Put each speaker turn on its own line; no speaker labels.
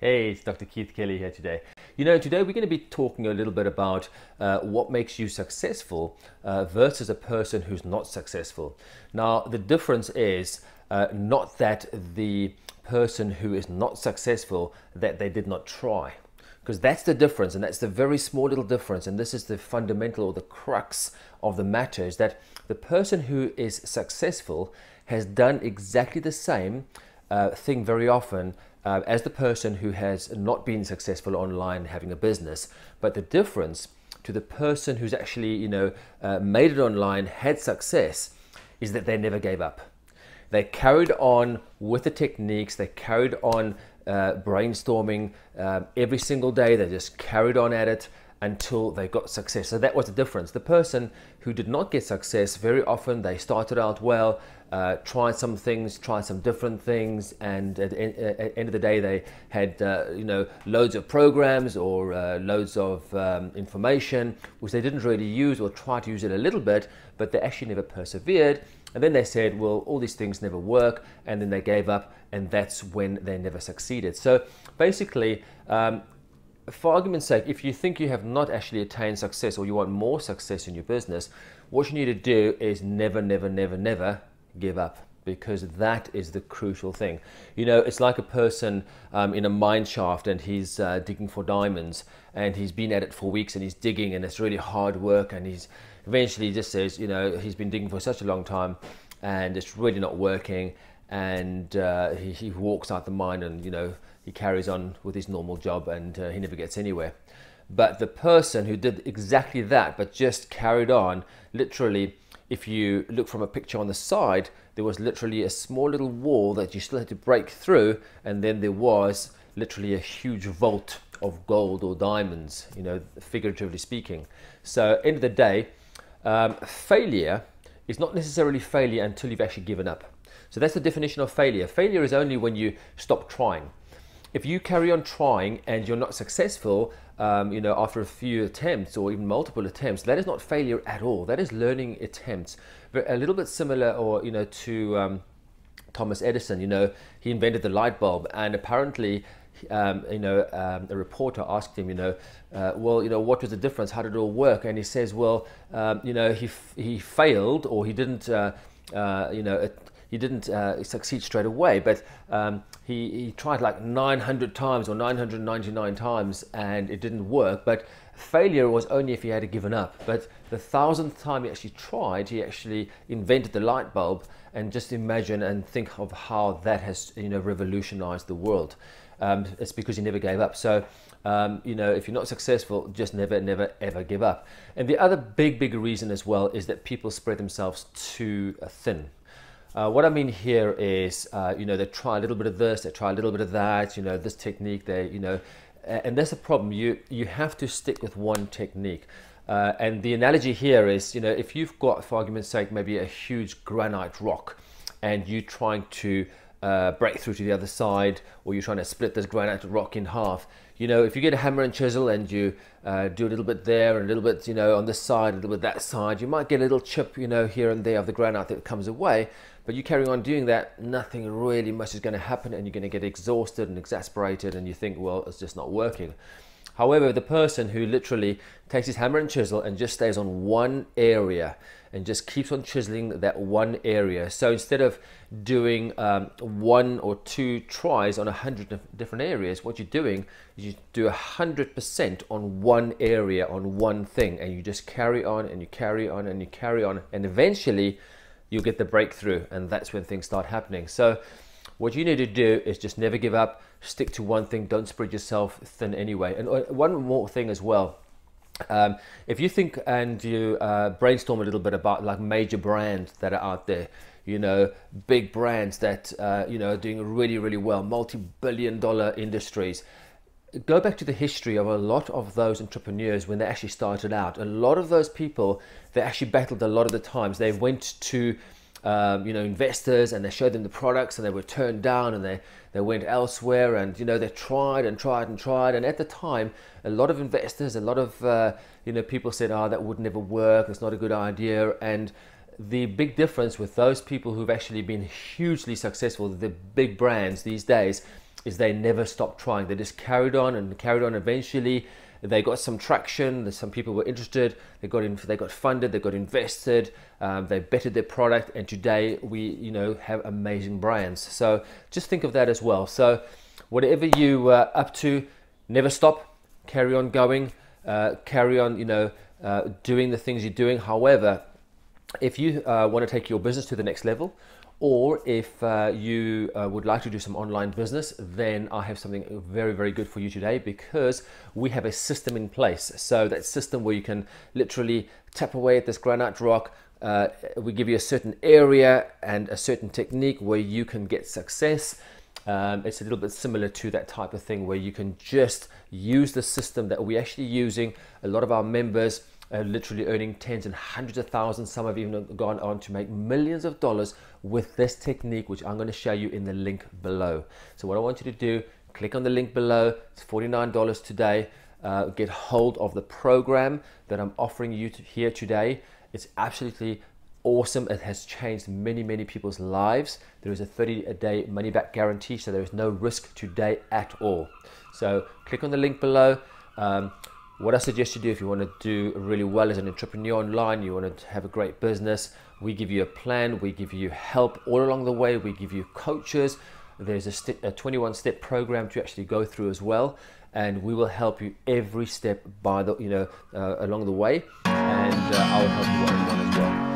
Hey, it's Dr. Keith Kelly here today. Today we're going to be talking a little bit about what makes you successful versus a person who's not successful. Now, the difference is not that the person who is not successful, that they did not try. Because that's the difference, and that's the very small little difference, and this is the fundamental or the crux of the matter, is that the person who is successful has done exactly the same thing very often as the person who has not been successful online having a business. But the difference to the person who's actually made it online, had success, is that they never gave up. They carried on with the techniques, they carried on brainstorming every single day. They just carried on at it until they got success. So that was the difference. The person who did not get success, very often they started out well, tried some things, tried some different things, and at the end of the day they had loads of programs or loads of information which they didn't really use, or tried to use it a little bit, but they actually never persevered. And then they said, well, all these things never work, and then they gave up, and that's when they never succeeded. So basically, for argument's sake, if you think you have not actually attained success, or you want more success in your business, what you need to do is never, never, never, never give up, because that is the crucial thing. It's like a person in a mine shaft, and he's digging for diamonds, and he's been at it for weeks, and he's digging, and it's really hard work, and he's eventually just says, he's been digging for such a long time, and it's really not working, and he walks out the mine, and he carries on with his normal job, and he never gets anywhere. But the person who did exactly that, but just carried on, literally, if you look from a picture on the side, there was literally a small little wall that you still had to break through, and then there was literally a huge vault of gold or diamonds, figuratively speaking. So end of the day, failure is not necessarily failure until you've actually given up. So that's the definition of failure. Failure is only when you stop trying. If you carry on trying and you're not successful, after a few attempts or even multiple attempts, that is not failure at all. That is learning attempts. A little bit similar, to Thomas Edison. He invented the light bulb, and apparently, a reporter asked him, what was the difference? How did it all work? And he says, well, he failed, or he didn't. He didn't succeed straight away, but he tried like 900 times or 999 times, and it didn't work. But failure was only if he had given up. But the 1000th time he actually tried, he actually invented the light bulb. And just imagine and think of how that has revolutionized the world. It's because he never gave up. So if you're not successful, just never, never, ever give up. And the other big reason as well is that people spread themselves too thin. What I mean here is, they try a little bit of this, they try a little bit of that, this technique, and that's the problem. You have to stick with one technique. And the analogy here is, if you've got, for argument's sake, maybe a huge granite rock, and you're trying to break through to the other side, or you're trying to split this granite rock in half, if you get a hammer and chisel and you do a little bit there and a little bit, on this side, a little bit that side, you might get a little chip, here and there of the granite that comes away. But you carry on doing that, nothing really much is going to happen, and you're going to get exhausted and exasperated, and you think, well, it's just not working. However, the person who literally takes his hammer and chisel and just stays on one area and just keeps on chiseling that one area. So instead of doing 1 or 2 tries on 100 different areas, what you're doing is you do 100% on one area, on one thing, and you just carry on and you carry on and you carry on, and eventually you'll get the breakthrough, and that's when things start happening. So what you need to do is just never give up, stick to one thing, don't spread yourself thin anyway. And one more thing as well, if you think and you brainstorm a little bit about like major brands that are out there, big brands that are doing really, really well, multi-billion-dollar industries. Go back to the history of a lot of those entrepreneurs when they actually started out. A lot of those people, they actually battled a lot of the times. They went to investors, and they showed them the products, and they were turned down, and they went elsewhere, and they tried and tried and tried. And at the time, a lot of investors, a lot of people said, that would never work, it's not a good idea. And the big difference with those people who've actually been hugely successful, the big brands these days, is they never stopped trying. They just carried on and carried on. Eventually they got some traction. Some people were interested. They got funded. They got invested. They bettered their product, and today we have amazing brands. So just think of that as well. So whatever you are up to, never stop. Carry on going. Carry on doing the things you're doing. However, if you want to take your business to the next level, or if you would like to do some online business, then I have something very, very good for you today, because we have a system in place. So that system where you can literally tap away at this granite rock. We give you a certain area and a certain technique where you can get success. It's a little bit similar to that type of thing where you can just use the system that we're actually using. A lot of our members are literally earning tens and hundreds of thousands. Some have even gone on to make millions of dollars with this technique, which I'm going to show you in the link below. So what I want you to do, click on the link below. It's $49 today. Get hold of the program that I'm offering you here today. It's absolutely awesome. It has changed many, many people's lives. There is a 30-day money-back guarantee, so there is no risk today at all. So click on the link below. What I suggest you do if you want to do really well as an entrepreneur online, you want to have a great business, we give you a plan, we give you help all along the way, we give you coaches. There's a 21-step program to actually go through as well, and we will help you every step by the along the way, and I will help you one-on-one as well.